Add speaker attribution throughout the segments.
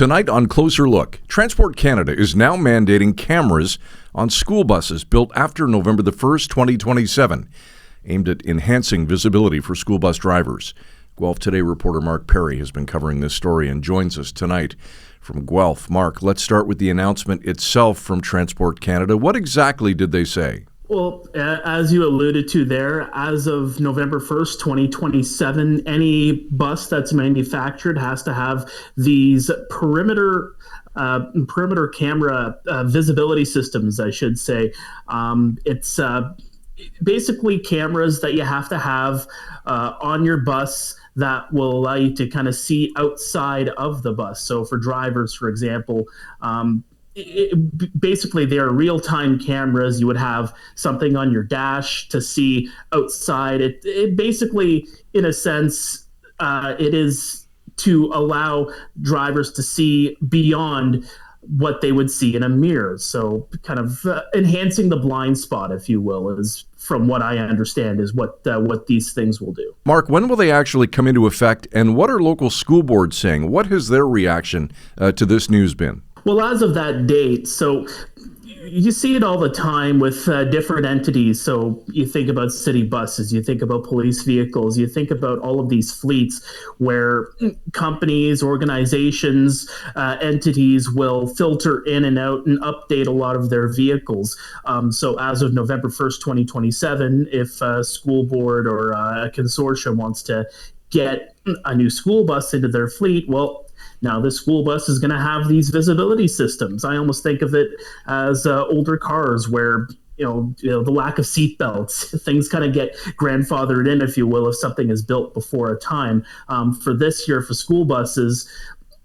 Speaker 1: Tonight on Closer Look, Transport Canada is now mandating cameras on school buses built after November the 1st, 2027, aimed at enhancing visibility for school bus drivers. Guelph Today reporter Mark Perry has been covering this story and joins us tonight from Guelph. Mark, let's start with the announcement itself from Transport Canada. What exactly did they say?
Speaker 2: Well, as you alluded to there, as of November 1st, 2027, any bus that's manufactured has to have these perimeter camera visibility systems, I should say. It's basically cameras that you have to have on your bus that will allow you to kind of see outside of the bus. So for drivers, for example, basically they are real-time cameras. You would have something on your dash to see outside. It basically, in a sense, it is to allow drivers to see beyond what they would see in a mirror. So kind of enhancing the blind spot, if you will, is, from what I understand, is what these things will do.
Speaker 1: Mark, when will they actually come into effect, and what are local school boards saying? What has their reaction to this news been?
Speaker 2: Well, as of that date, so you see it all the time with different entities. So you think about city buses, you think about police vehicles, you think about all of these fleets where companies, organizations, entities will filter in and out and update a lot of their vehicles. So as of November 1st, 2027, if a school board or a consortium wants to get a new school bus into their fleet, well, now this school bus is going to have these visibility systems. I almost think of it as older cars where, the lack of seat belts, things kind of get grandfathered in, if you will, if something is built before a time. For this year, for school buses,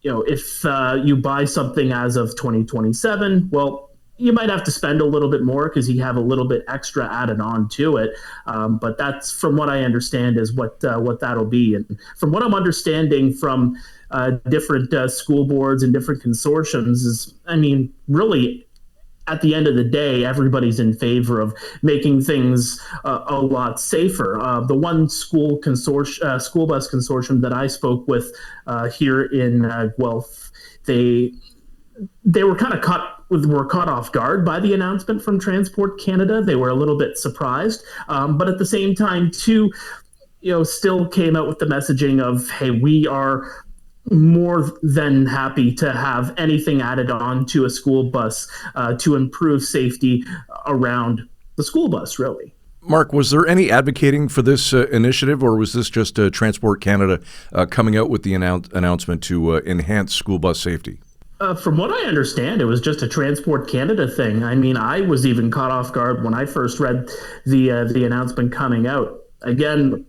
Speaker 2: if you buy something as of 2027, well, you might have to spend a little bit more because you have a little bit extra added on to it. But that's, from what I understand, is what that'll be. And from what I'm understanding from different school boards and different consortiums is, really, at the end of the day, everybody's in favor of making things a lot safer. The one school bus consortium that I spoke with here in Guelph, they were kind of caught off guard by the announcement from Transport Canada. They were a little bit surprised, but at the same time, too, still came out with the messaging of, hey, we are more than happy to have anything added on to a school bus to improve safety around the school bus, really.
Speaker 1: Mark, was there any advocating for this initiative, or was this just Transport Canada coming out with the announcement to enhance school bus safety?
Speaker 2: From what I understand, it was just a Transport Canada thing. I was even caught off guard when I first read the announcement coming out. Again,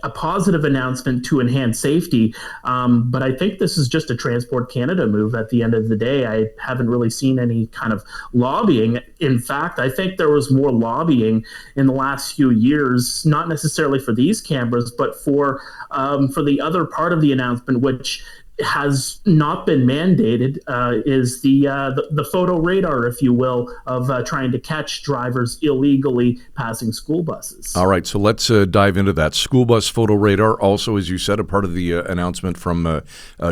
Speaker 2: a positive announcement to enhance safety, but I think this is just a Transport Canada move at the end of the day. I haven't really seen any kind of lobbying. In fact, I think there was more lobbying in the last few years, not necessarily for these cameras, but for the other part of the announcement, which has not been mandated, is the photo radar, if you will, of trying to catch drivers illegally passing school buses.
Speaker 1: All right, so let's dive into that. School bus photo radar, also, as you said, a part of the announcement from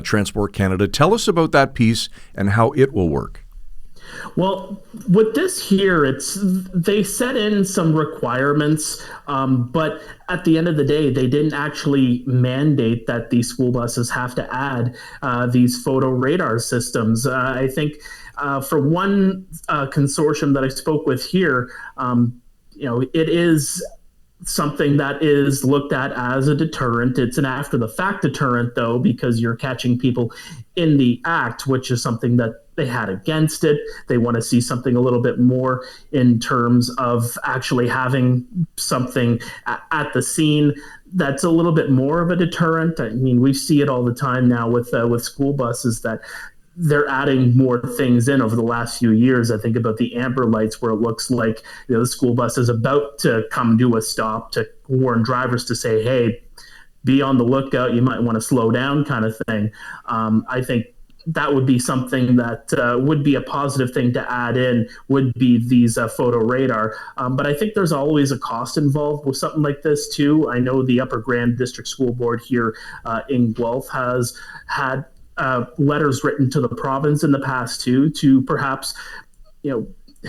Speaker 1: Transport Canada. Tell us about that piece and how it will work.
Speaker 2: Well, with this here, they set in some requirements, but at the end of the day, they didn't actually mandate that these school buses have to add these photo radar systems. I think for one consortium that I spoke with here, it is something that is looked at as a deterrent. It's an after-the-fact deterrent, though, because you're catching people in the act, which is something that they had against it. They want to see something a little bit more in terms of actually having something at the scene that's a little bit more of a deterrent. We see it all the time now with school buses that they're adding more things in over the last few years. I think about the amber lights, where it looks like the school bus is about to come to a stop to warn drivers to say, hey, be on the lookout, you might want to slow down, kind of thing. I think that would be something that would be a positive thing to add in, would be these photo radar. But I think there's always a cost involved with something like this too. I know the Upper Grand District School Board here in Guelph has had letters written to the province in the past too, to perhaps,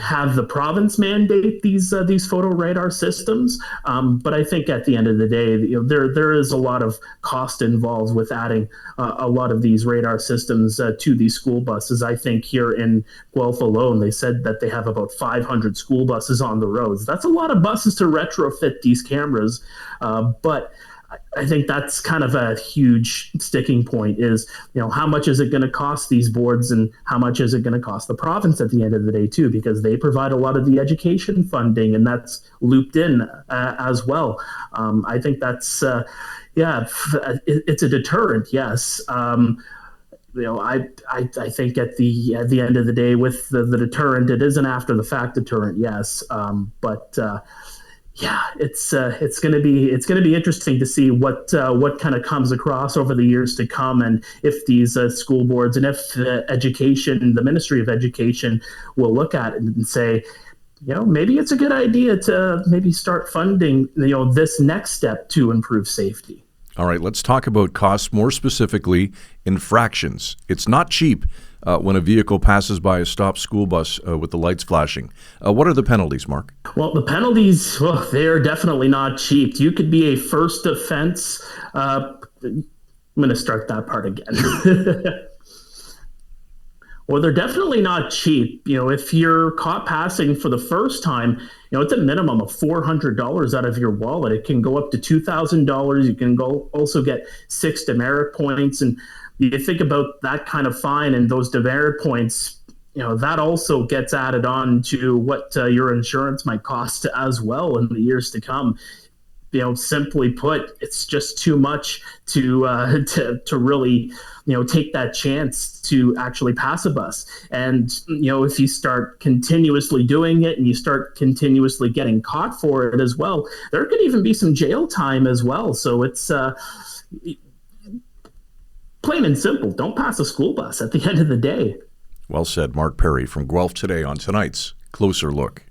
Speaker 2: have the province mandate these photo radar systems. But I think at the end of the day, there is a lot of cost involved with adding a lot of these radar systems to these school buses. I think here in Guelph alone, they said that they have about 500 school buses on the roads. That's a lot of buses to retrofit these cameras. But I think that's kind of a huge sticking point is, how much is it going to cost these boards and how much is it going to cost the province at the end of the day too, because they provide a lot of the education funding and that's looped in as well. I think that's, it's a deterrent. Yes. I think at the end of the day with the deterrent, it is an after the fact deterrent. Yes. It's going to be interesting to see what kind of comes across over the years to come, and if these school boards and if the Ministry of Education will look at it and say, maybe it's a good idea to maybe start funding this next step to improve safety.
Speaker 1: All right, let's talk about costs, more specifically infractions. It's not cheap when a vehicle passes by a stopped school bus with the lights flashing. What are the penalties, Mark?
Speaker 2: Well, the penalties, they're definitely not cheap. You could be a first offense. I'm going to start that part again. Well, they're definitely not cheap. If you're caught passing for the first time, it's a minimum of $400 out of your wallet. It can go up to $2,000. You can also get 6 demerit points. And you think about that kind of fine and those demerit points, that also gets added on to what your insurance might cost as well in the years to come. Simply put, it's just too much to really, take that chance to actually pass a bus. And, if you start continuously doing it and you start continuously getting caught for it as well, there could even be some jail time as well. So it's plain and simple. Don't pass a school bus at the end of the day.
Speaker 1: Well said, Mark Perry from Guelph Today on tonight's Closer Look.